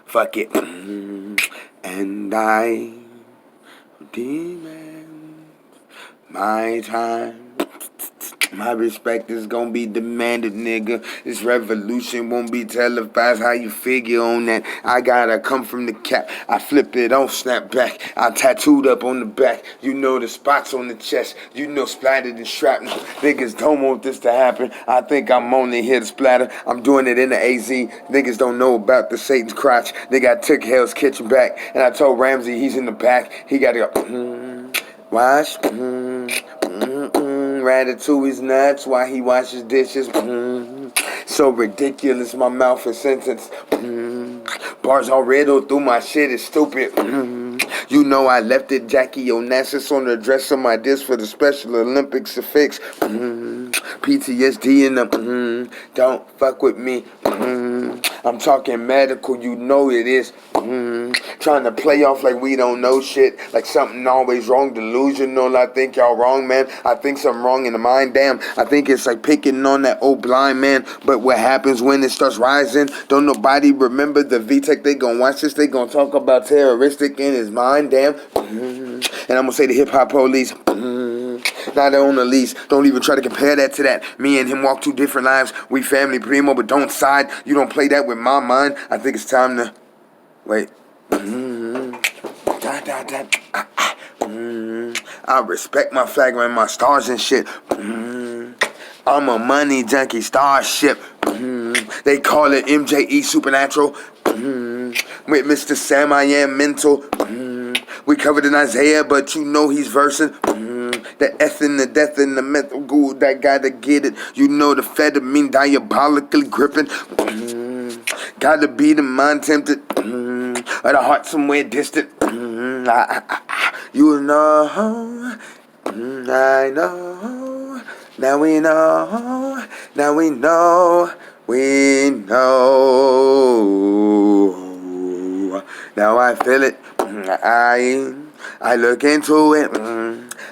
Fuck it. And I demand my time. My respect is gonna be demanded, nigga. This revolution won't be televised. How you figure on that? I gotta come from the cap. I flip it on, snap back. I tattooed up on the back. You know the spots on the chest. You know splattered and shrapnel. Niggas don't want this to happen. I think I'm only here to splatter. I'm doing it in the AZ. Niggas don't know about the Satan's crotch. Nigga, I took Hell's Kitchen back. And I told Ramsey he's in the back. He gotta go, wash, Ratatouille's nuts while he washes dishes. So ridiculous, my mouth is sentence. Bars all riddled through my shit is stupid. You know I left it Jackie Onassis on the dress of my disc for the Special Olympics to fix. PTSD in the don't fuck with me. I'm talking medical, you know it is. Trying to play off like we don't know shit, like something always wrong, delusional. I think y'all wrong, man. I think something wrong in the mind, damn. I think it's like picking on that old blind man. But what happens when it starts rising? Don't nobody remember the VTech. They gon' watch this, they gon' talk about terroristic in his mind, damn. And I'm gonna say the hip hop police. Not on the lease. Don't even try to compare that to that. Me and him walk two different lives. We family primo, but don't side. You don't play that with my mind. I think it's time to wait. I respect my flag and my stars and shit. I'm a money junkie starship. They call it MJE Supernatural. With Mr. Sam, I am mental. We covered in Isaiah, but you know he's versing. The F and the death and the mental ghoul, that gotta get it. You know the amphetamine diabolically gripping. Gotta be the mind tempted. Or the heart somewhere distant. You know, I know. Now we know. Now we know. We know. Now I feel it. I look into it.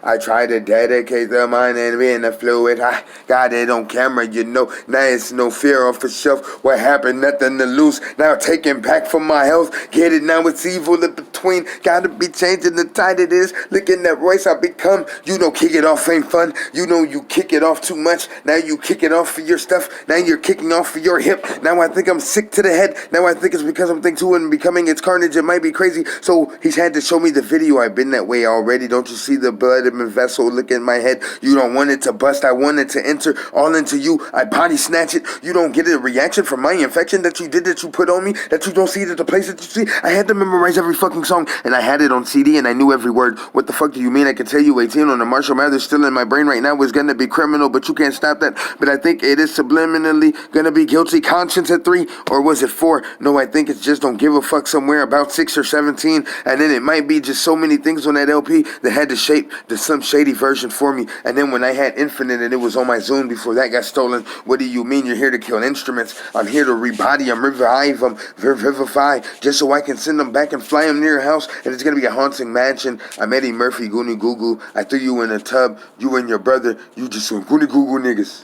I try to dedicate the mind and be in the fluid. I got it on camera, you know. Now it's no fear off the shelf. What happened? Nothing to lose. Now taking back for my health. Get it? Now it's evil in between. Gotta be changing the tide it is. Look in that voice I become. You know, kick it off ain't fun. You know, you kick it off too much. Now you kick it off for your stuff. Now you're kicking off for your hip. Now I think I'm sick to the head. Now I think it's because I'm thinking too and becoming its carnage. It might be crazy. So he's had to show me the video. I've been that way already. Don't you see the blood in my vessel? Look in my head. You don't want it to bust. I want it to enter all into you. I body snatch it. You don't get a reaction from my infection that you did, that you put on me, that you don't see it at the place that you see. I had to memorize every fucking song, and I had it on CD, and I knew every word. What the fuck do you mean? I can tell you 18 on the Marshall Mathers still in my brain right now is gonna be criminal, but you can't stop that. But I think it is subliminally gonna be guilty conscience at 3, or was it 4? No, I think it's just don't give a fuck somewhere about 6 or 17, and then it might be just so many things on that LP that had to shape the some shady version for me. And then when I had Infinite and it was on my Zune before that got stolen, what do you mean you're here to kill instruments? I'm here to rebody them, revive them, vivify, just so I can send them back and fly them near your house, and it's gonna be a haunting mansion. I'm Eddie Murphy, Goonie Goo Goo. I threw you in a tub, you and your brother, you just some Goonie Goo Goo niggas.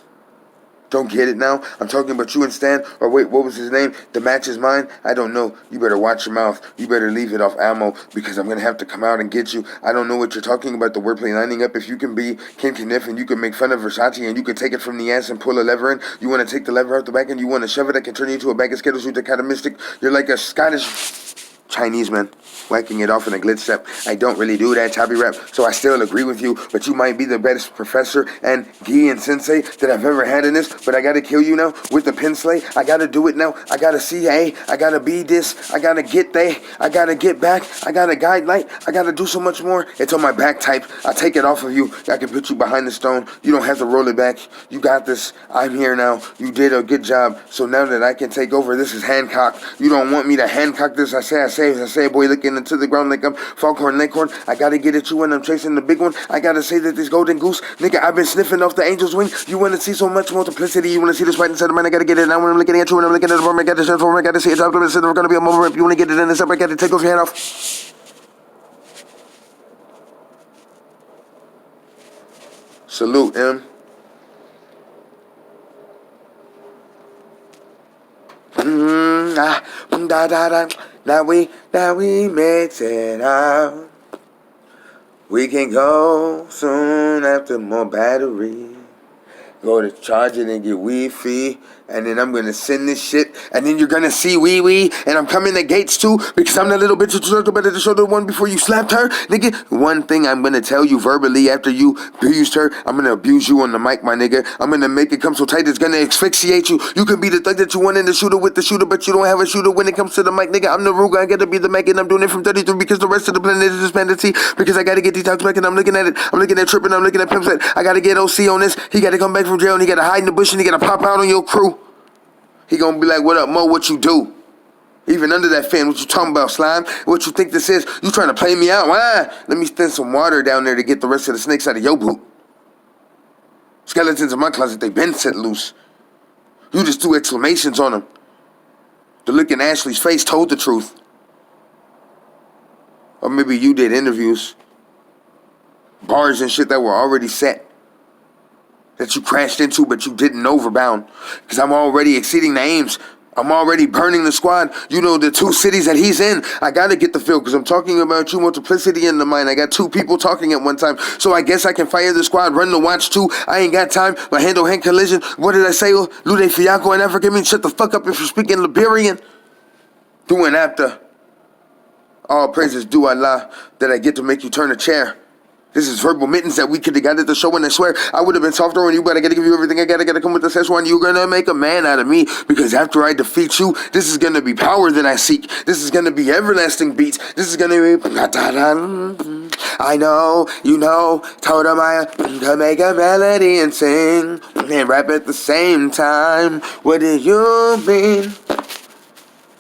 Don't get it now? I'm talking about you and Stan. Or wait, what was his name? The match is mine? I don't know. You better watch your mouth. You better leave it off ammo, because I'm going to have to come out and get you. I don't know what you're talking about, the wordplay lining up. If you can be Ken Kniff and you can make fun of Versace and you can take it from the ass and pull a lever in, you want to take the lever out the back and you want to shove it, I can turn you into a bag of Skittles with the kind of mystic. You're like a Scottish Chinese man whacking it off in a glitch step. I don't really do that choppy rap, so I still agree with you, but you might be the best professor and gi and sensei that I've ever had in this, but I gotta kill you now with the pen slay. I gotta do it now. I gotta see A. I gotta be this. I gotta get they. I gotta get back. I gotta guide light. I gotta do so much more. It's on my back type. I take it off of you. I can put you behind the stone. You don't have to roll it back. You got this. I'm here now. You did a good job. So now that I can take over, this is Hancock. You don't want me to Hancock this. I say, boy, looking into the ground like I'm Foghorn Leghorn. I gotta get at you when I'm chasing the big one. I gotta say that this golden goose, nigga, I've been sniffing off the angel's wing. You wanna see so much multiplicity. You wanna see this right inside of mine. I gotta get it now when I'm looking at you. When I'm looking at the room, I gotta transform. I gotta see it's out of the center. We're gonna be a moment. You wanna get it in this up. I gotta take off your hand off. Salute, M. Now we mix it out. We can go soon after more battery. Go to charge it and get Wi-Fi, and then I'm gonna send this shit, and then you're gonna see wee, and I'm coming to Gates too, because I'm that little bitch who talked about the shoulder one before you slapped her, nigga. One thing I'm gonna tell you verbally after you abused her, I'm gonna abuse you on the mic, my nigga. I'm gonna make it come so tight it's gonna asphyxiate you. You can be the thug that you want in the shooter with the shooter, but you don't have a shooter when it comes to the mic, nigga. I'm the Ruger, I gotta be the Mac, and I'm doing it from 33 because the rest of the planet is just fantasy, because I gotta get these talks back, and I'm looking at it. I'm looking at tripping, I'm looking at Pimp Set. I gotta get OC on this. He gotta come back from jail, and he gotta hide in the bush, and he gotta pop out on your crew. He gonna be like, what up, Mo, what you do? Even under that fan, what you talking about, slime? What you think this is? You trying to play me out? Why? Let me send some water down there to get the rest of the snakes out of your boot. Skeletons in my closet, they been set loose. You just threw exclamations on them. The look in Ashley's face told the truth. Or maybe you did interviews. Bars and shit that were already set. That you crashed into, but you didn't overbound. Because I'm already exceeding the aims. I'm already burning the squad. You know, the 2 cities that he's in. I gotta get the feel, because I'm talking about you, multiplicity in the mind. I got 2 people talking at one time. So I guess I can fire the squad, run the watch too. I ain't got time. My hand-on-hand collision. What did I say? Lude Fiaco and African mean shut the fuck up if you're speaking Liberian. Doing after. All praises due Allah that I get to make you turn a chair. This is verbal mittens that we could have got at the show, and I swear I would have been softer on you, but I gotta give you everything I gotta come with the Szechuan. You're gonna make a man out of me, because after I defeat you, this is gonna be power that I seek. This is gonna be everlasting beats. This is gonna be I know, you know, told him I to make a melody and sing and rap at the same time. What do you mean?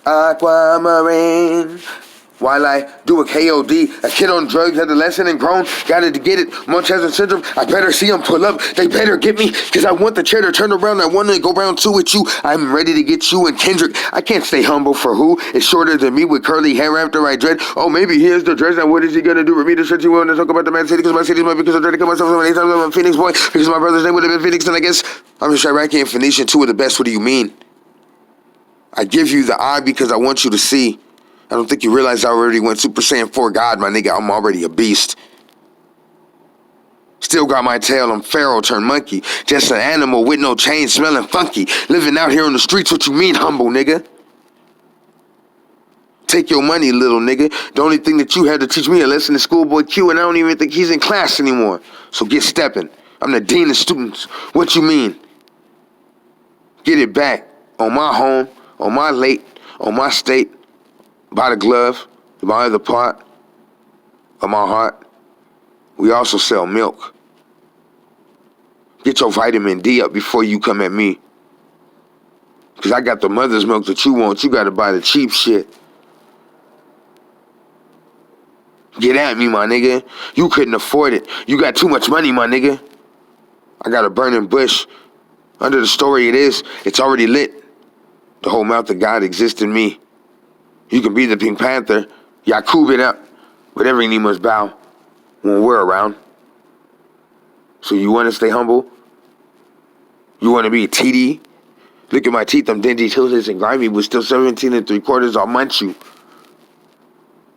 Aquamarine. While I do a KOD, a kid on drugs, adolescent and grown, gotta get it, Munchausen syndrome, I better see them pull up, they better get me, cause I want the chair to turn around, I want to go round 2 with you, I'm ready to get you and Kendrick, I can't stay humble for who, it's shorter than me with curly hair after I dread, oh maybe here's the dress, now what is he gonna do with me to shut you want to talk about the man city, cause my city's mine, because I'm trying to kill myself so many times, I'm a Phoenix boy, because my brother's name would have been Phoenix, and I guess I'm just Iraqi and Phoenician, 2 of the best, what do you mean? I give you the eye because I want you to see. I don't think you realize I already went Super Saiyan 4 God, my nigga. I'm already a beast. Still got my tail, I'm Pharaoh turned monkey. Just an animal with no chain, smelling funky. Living out here on the streets, what you mean humble, nigga? Take your money, little nigga. The only thing that you had to teach me a lesson is Schoolboy Q, and I don't even think he's in class anymore. So get stepping. I'm the dean of students. What you mean? Get it back. On my home, on my late, on my state. By the glove, by the part of my heart, we also sell milk. Get your vitamin D up before you come at me. Because I got the mother's milk that you want. You got to buy the cheap shit. Get at me, my nigga. You couldn't afford it. You got too much money, my nigga. I got a burning bush. Under the story it's already lit. The whole mouth of God exists in me. You can be the Pink Panther, Yakub it up, but every knee must bow when we're around. So you want to stay humble? You want to be a TD? Look at my teeth, I'm dingy, tilted, and grimy, but still 17 3/4, I'll munch you.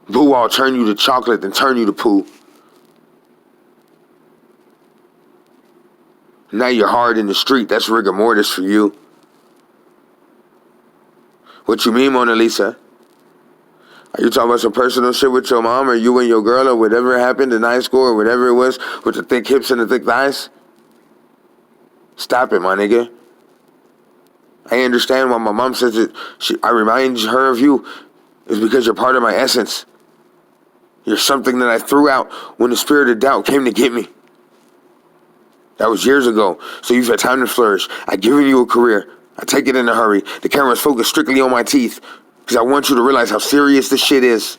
Boo, I'll turn you to chocolate, then turn you to poo. Now you're hard in the street, that's rigor mortis for you. What you mean, Mona Lisa? Are you talking about some personal shit with your mom or you and your girl or whatever happened in high school or whatever it was with the thick hips and the thick thighs? Stop it, my nigga. I understand why my mom says it. I remind her of you is because you're part of my essence. You're something that I threw out when the spirit of doubt came to get me. That was years ago, so you've had time to flourish. I've given you a career. I take it in a hurry. The camera's focused strictly on my teeth. Because I want you to realize how serious this shit is.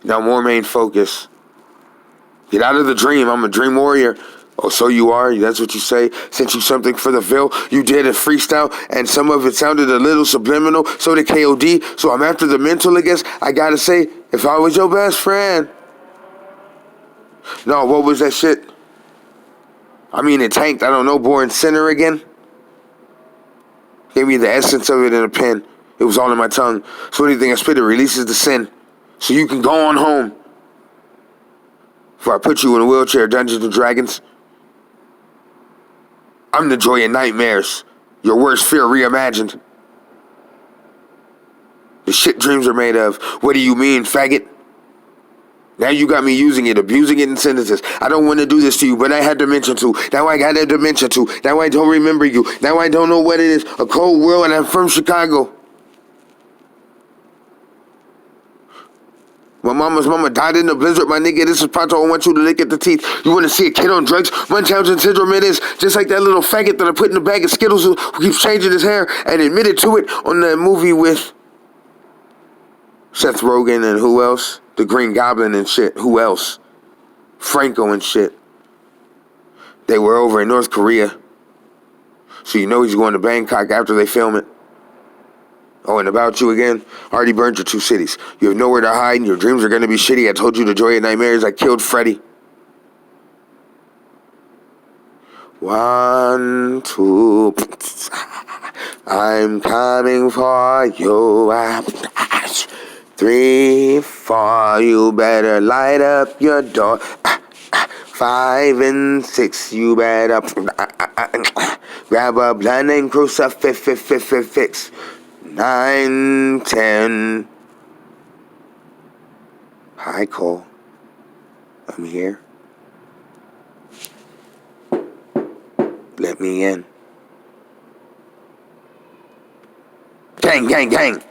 Now more main focus. Get out of the dream. I'm a dream warrior. Oh, so you are? That's what you say? Sent you something for the Ville. You did a freestyle, and some of it sounded a little subliminal. So did KOD. So I'm after the mental, I guess. I gotta say, if I was your best friend. No, what was that shit? I mean, it tanked. I don't know. Born Sinner again? Gave me the essence of it in a pen. It was all in my tongue. So anything I spit, it releases the sin. So you can go on home. Before I put you in a wheelchair, Dungeons and Dragons. I'm the joy of nightmares. Your worst fear reimagined. The shit dreams are made of. What do you mean, faggot? Now you got me using it, abusing it in sentences. I don't want to do this to you, but I had dementia too. Now I got a dementia too. Now I don't remember you. Now I don't know what it is. A cold world, and I'm from Chicago. My mama's mama died in the blizzard, my nigga. This is Pronto. I want you to lick at the teeth. You want to see a kid on drugs? Munchausen syndrome it is. Just like that little faggot that I put in a bag of Skittles who keeps changing his hair and admitted to it on that movie with Seth Rogen and who else? The Green Goblin and shit. Who else? Franco and shit. They were over in North Korea. So you know he's going to Bangkok after they film it. Oh, and about you again, already burned your 2 cities. You have nowhere to hide and your dreams are going to be shitty. I told you the joy of nightmares. I killed Freddy. 1, 2, I'm coming for you. 3, 4, you better light up your door. 5 and 6, you better grab a blunt and crucifix. 9, 10. Hi, Cole. I'm here. Let me in. Gang, gang, gang.